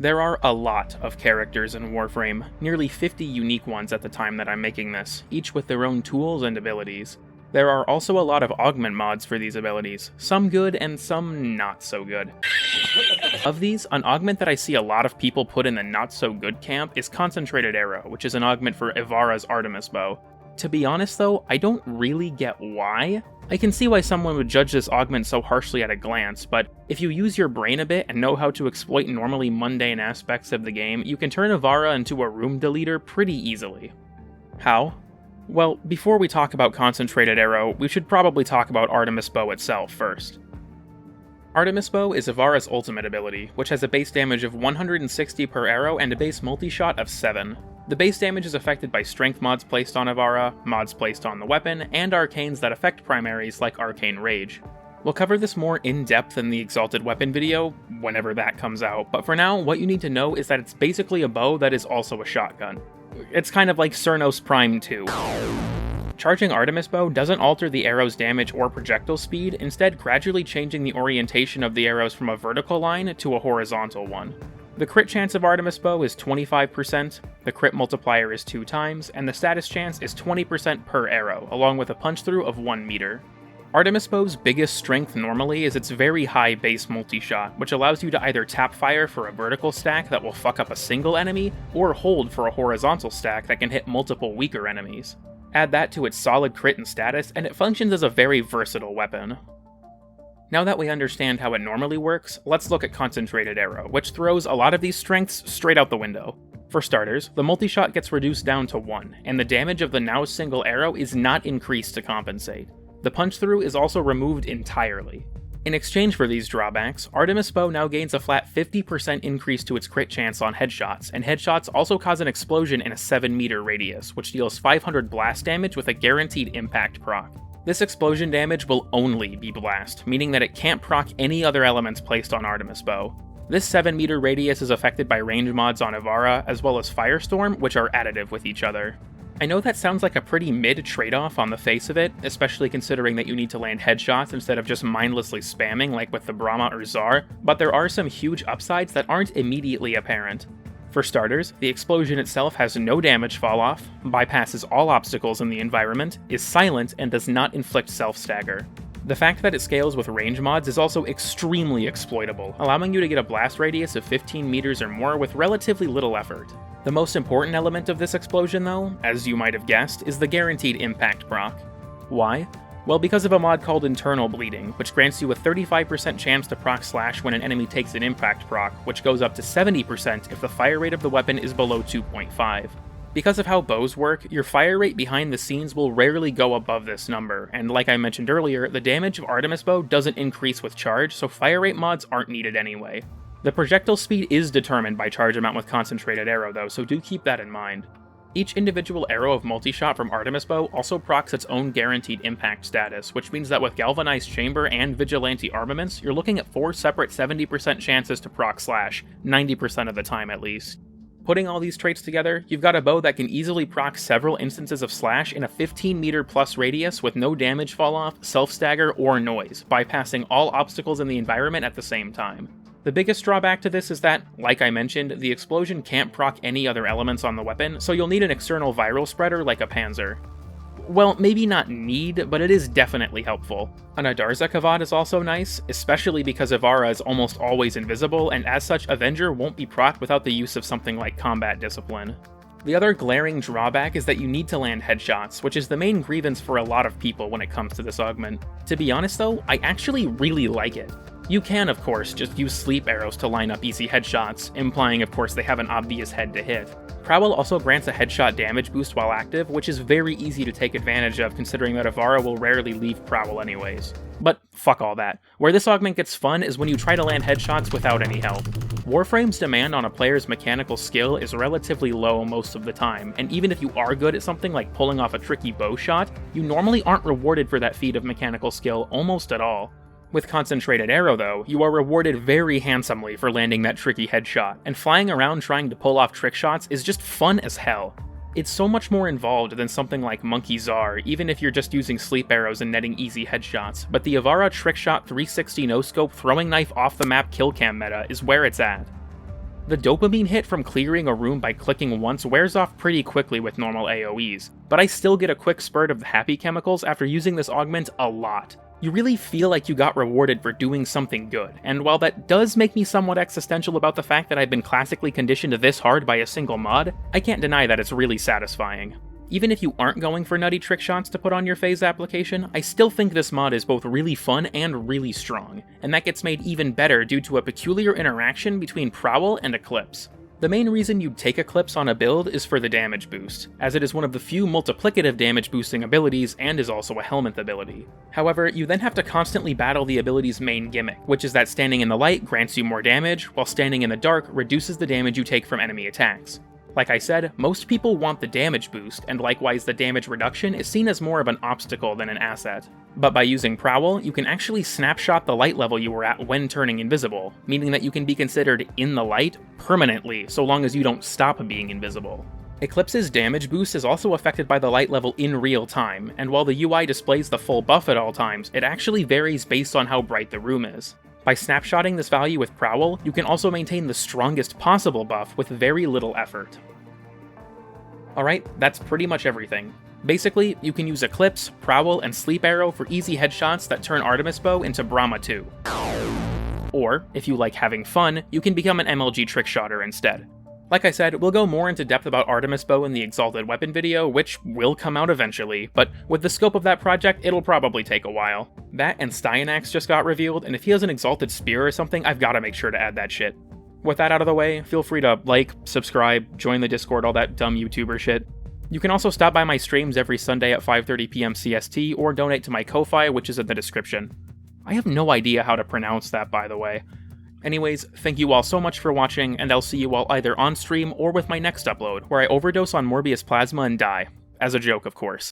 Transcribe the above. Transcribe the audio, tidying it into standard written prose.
There are a lot of characters in Warframe, nearly 50 unique ones at the time that I'm making this, each with their own tools and abilities. There are also a lot of augment mods for these abilities, some good and some not so good. Of these, an augment that I see a lot of people put in the not so good camp is Concentrated Arrow, which is an augment for Ivara's Artemis Bow. To be honest though, I don't really get why. I can see why someone would judge this augment so harshly at a glance, but if you use your brain a bit and know how to exploit normally mundane aspects of the game, you can turn Ivara into a room deleter pretty easily. How? Well, before we talk about Concentrated Arrow, we should probably talk about Artemis Bow itself first. Artemis Bow is Ivara's ultimate ability, which has a base damage of 160 per arrow and a base multi-shot of 7. The base damage is affected by strength mods placed on Ivara, mods placed on the weapon, and arcanes that affect primaries like Arcane Rage. We'll cover this more in depth in the Exalted Weapon video, whenever that comes out, but for now, what you need to know is that it's basically a bow that is also a shotgun. It's kind of like Cernos Prime 2. Charging Artemis Bow doesn't alter the arrow's damage or projectile speed, instead gradually changing the orientation of the arrows from a vertical line to a horizontal one. The crit chance of Artemis Bow is 25%, the crit multiplier is 2 times, and the status chance is 20% per arrow, along with a punch through of 1 meter. Artemis Bow's biggest strength normally is its very high base multi-shot, which allows you to either tap fire for a vertical stack that will fuck up a single enemy, or hold for a horizontal stack that can hit multiple weaker enemies. Add that to its solid crit and status, and it functions as a very versatile weapon. Now that we understand how it normally works, let's look at Concentrated Arrow, which throws a lot of these strengths straight out the window. For starters, the multi-shot gets reduced down to 1, and the damage of the now single arrow is not increased to compensate. The punch-through is also removed entirely. In exchange for these drawbacks, Artemis Bow now gains a flat 50% increase to its crit chance on headshots, and headshots also cause an explosion in a 7-meter radius, which deals 500 blast damage with a guaranteed impact proc. This explosion damage will only be blast, meaning that it can't proc any other elements placed on Artemis Bow. This 7-meter radius is affected by range mods on Ivara, as well as Firestorm, which are additive with each other. I know that sounds like a pretty mid trade-off on the face of it, especially considering that you need to land headshots instead of just mindlessly spamming like with the Brahma or Tsar, but there are some huge upsides that aren't immediately apparent. For starters, the explosion itself has no damage falloff, bypasses all obstacles in the environment, is silent, and does not inflict self-stagger. The fact that it scales with range mods is also extremely exploitable, allowing you to get a blast radius of 15 meters or more with relatively little effort. The most important element of this explosion though, as you might have guessed, is the guaranteed impact proc. Why? Well, because of a mod called Internal Bleeding, which grants you a 35% chance to proc slash when an enemy takes an impact proc, which goes up to 70% if the fire rate of the weapon is below 2.5. Because of how bows work, your fire rate behind the scenes will rarely go above this number, and like I mentioned earlier, the damage of Artemis Bow doesn't increase with charge, so fire rate mods aren't needed anyway. The projectile speed is determined by charge amount with Concentrated Arrow though, so do keep that in mind. Each individual arrow of multi-shot from Artemis Bow also procs its own guaranteed impact status, which means that with Galvanized Chamber and Vigilante armaments, you're looking at 4 separate 70% chances to proc slash, 90% of the time at least. Putting all these traits together, you've got a bow that can easily proc several instances of slash in a 15 meter plus radius with no damage falloff, self-stagger, or noise, bypassing all obstacles in the environment at the same time. The biggest drawback to this is that, like I mentioned, the explosion can't proc any other elements on the weapon, so you'll need an external viral spreader like a Panzer. Well, maybe not need, but it is definitely helpful. An Adarza Kavad is also nice, especially because Ivara is almost always invisible, and as such, Avenger won't be procced without the use of something like Combat Discipline. The other glaring drawback is that you need to land headshots, which is the main grievance for a lot of people when it comes to this augment. To be honest though, I actually really like it. You can, of course, just use sleep arrows to line up easy headshots, implying of course they have an obvious head to hit. Prowl also grants a headshot damage boost while active, which is very easy to take advantage of considering that Ivara will rarely leave Prowl anyways. But fuck all that. Where this augment gets fun is when you try to land headshots without any help. Warframe's demand on a player's mechanical skill is relatively low most of the time, and even if you are good at something like pulling off a tricky bow shot, you normally aren't rewarded for that feat of mechanical skill almost at all. With Concentrated Arrow though, you are rewarded very handsomely for landing that tricky headshot, and flying around trying to pull off trick shots is just fun as hell. It's so much more involved than something like Monkey Czar, even if you're just using sleep arrows and netting easy headshots, but the Ivara Trickshot 360 no-scope throwing knife off the map kill cam meta is where it's at. The dopamine hit from clearing a room by clicking once wears off pretty quickly with normal AoEs, but I still get a quick spurt of the happy chemicals after using this augment a lot. You really feel like you got rewarded for doing something good, and while that does make me somewhat existential about the fact that I've been classically conditioned this hard by a single mod, I can't deny that it's really satisfying. Even if you aren't going for nutty trick shots to put on your phase application, I still think this mod is both really fun and really strong, and that gets made even better due to a peculiar interaction between Prowl and Eclipse. The main reason you'd take Eclipse on a build is for the damage boost, as it is one of the few multiplicative damage boosting abilities and is also a helmet ability. However, you then have to constantly battle the ability's main gimmick, which is that standing in the light grants you more damage, while standing in the dark reduces the damage you take from enemy attacks. Like I said, most people want the damage boost, and likewise the damage reduction is seen as more of an obstacle than an asset. But by using Prowl, you can actually snapshot the light level you were at when turning invisible, meaning that you can be considered in the light permanently, so long as you don't stop being invisible. Eclipse's damage boost is also affected by the light level in real time, and while the UI displays the full buff at all times, it actually varies based on how bright the room is. By snapshotting this value with Prowl, you can also maintain the strongest possible buff with very little effort. Alright, that's pretty much everything. Basically, you can use Eclipse, Prowl, and Sleep Arrow for easy headshots that turn Artemis Bow into Brahma 2. Or, if you like having fun, you can become an MLG trickshotter instead. Like I said, we'll go more into depth about Artemis Bow in the Exalted Weapon video, which will come out eventually, but with the scope of that project, it'll probably take a while. That and Styanax just got revealed, and if he has an Exalted Spear or something, I've gotta make sure to add that shit. With that out of the way, feel free to like, subscribe, join the Discord, all that dumb YouTuber shit. You can also stop by my streams every Sunday at 5:30 PM CST, or donate to my Ko-Fi, which is in the description. I have no idea how to pronounce that, by the way. Anyways, thank you all so much for watching, and I'll see you all either on stream or with my next upload, where I overdose on Morbius Plasma and die. As a joke, of course.